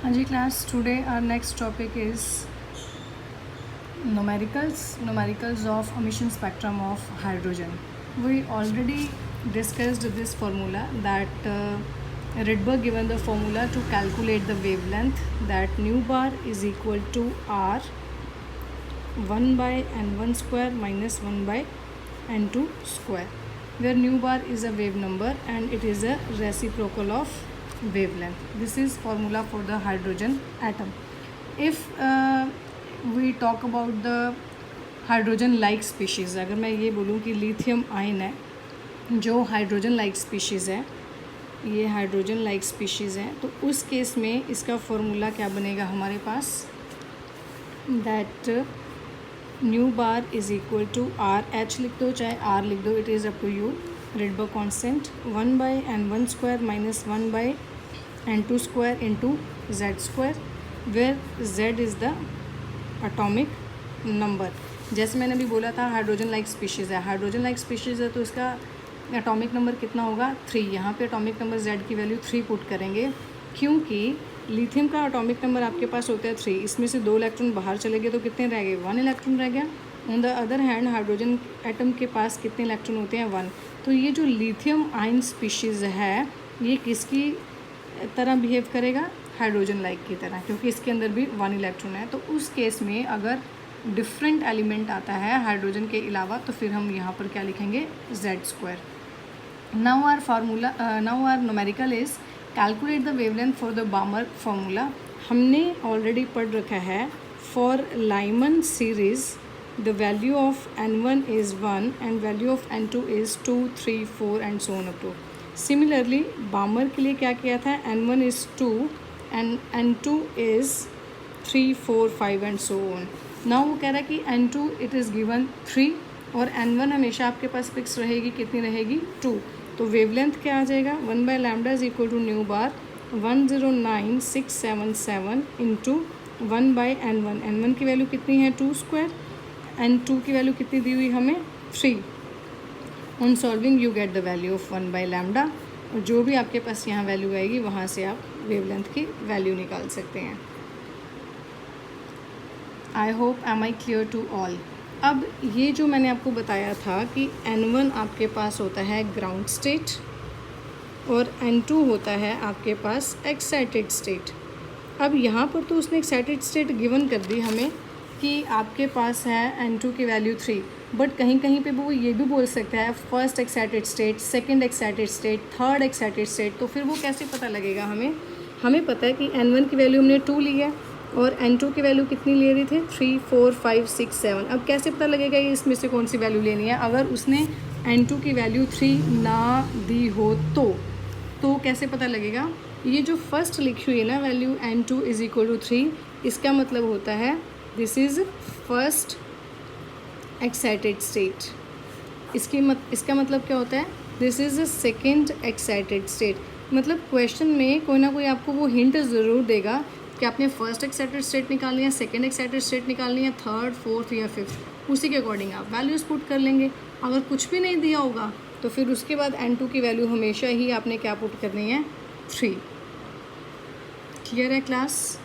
हाँ जी class, today our next topic is numericals of emission spectrum of hydrogen. We already discussed this formula that Rydberg given the formula to calculate the wavelength, that nu bar is equal to r 1 by n1 square minus 1 by n2 square, where nu bar is a wave number and it is a reciprocal of wavelength. This is formula for the hydrogen atom. If we talk about the hydrogen like species, अगर मैं ये बोलूँ कि lithium ion है जो hydrogen like species है, ये hydrogen like species है, तो उस केस में इसका फॉर्मूला क्या बनेगा हमारे पास, that nu bar is equal to R H लिख दो चाहे आर लिख दो, it is up to you, Rydberg constant 1 by n1 square minus 1 by n2 square into Z square, where Z is the atomic number. जैसे मैंने अभी बोला था हाइड्रोजन लाइक स्पीशीज़ है, हाइड्रोजन लाइक स्पीशीज़ है तो इसका एटॉमिक नंबर कितना होगा 3. यहाँ पे एटॉमिक नंबर Z की वैल्यू 3 पुट करेंगे, क्योंकि लिथियम का एटॉमिक नंबर आपके पास होता है 3. इसमें से 2 इलेक्ट्रॉन बाहर चले गए तो कितने रह गए, 1 इलेक्ट्रॉन रह गया. On the other hand hydrogen atom के पास कितने इलेक्ट्रॉन होते हैं 1. तो ये जो लिथियम आयन स्पीशीज़ है ये किसकी तरह बिहेव करेगा, हाइड्रोजन लाइक की तरह, क्योंकि इसके अंदर भी 1 इलेक्ट्रॉन है. तो उस केस में अगर डिफरेंट एलिमेंट आता है हाइड्रोजन के अलावा तो फिर हम यहाँ पर क्या लिखेंगे, Z square. Now our numerical is calculate the wavelength for the Balmer formula. हमने ऑलरेडी पढ़ रखा है for Lyman series the value of n1 is 1 and value of n2 is 2, 3, 4 and so on up to. Similarly Balmer के लिए क्या किया था, n1 is 2 and n2 is 3, 4, 5 and so on. Now वो कह रहा है कि n2 इट इज़ गिवन 3 और n1 हमेशा आपके पास फिक्स रहेगी, कितनी रहेगी 2. तो वेवलेंथ क्या आ जाएगा, 1 by lambda is equal to nu bar 109677 into 1 by n1. n1 की वैल्यू कितनी है 2 स्क्वायर, n2 की वैल्यू कितनी दी हुई हमें 3. On solving you get the value of 1 by lambda, और जो भी आपके पास यहाँ वैल्यू आएगी वहाँ से आप वेवलेंथ की वैल्यू निकाल सकते हैं. I hope am I clear to all. अब ये जो मैंने आपको बताया था कि n1 आपके पास होता है ग्राउंड स्टेट और n2 होता है आपके पास एक्साइटेड स्टेट. अब यहाँ पर तो उसने एक्साइटेड स्टेट गिवन कर दी हमें कि आपके पास है n2 की वैल्यू 3, बट कहीं कहीं पे वो ये भी बोल सकता है first excited state, second excited state, third excited state. तो फिर वो कैसे पता लगेगा हमें पता है कि n1 की वैल्यू हमने 2 ली है और n2 की वैल्यू कितनी ले रही थी 3, 4, 5, 6, 7. अब कैसे पता लगेगा ये इसमें से कौन सी वैल्यू लेनी है, अगर उसने n2 की वैल्यू 3 ना दी हो तो कैसे पता लगेगा. ये जो फर्स्ट लिखी हुई है ना value n2 is equal to 3, इसका मतलब होता है this is first excited state. इसका मतलब क्या होता है, this is a second excited state. मतलब क्वेश्चन में कोई ना कोई आपको वो हिंट ज़रूर देगा कि आपने फर्स्ट एक्साइटेड स्टेट निकालनी है, सेकेंड एक्साइटेड स्टेट निकालनी है, थर्ड, फोर्थ या फिफ्थ. उसी के अकॉर्डिंग आप वैल्यूज़ पुट कर लेंगे. अगर कुछ भी नहीं दिया होगा तो फिर उसके बाद n2 की वैल्यू हमेशा ही आपने क्या पुट करनी है 3. क्लियर है क्लास.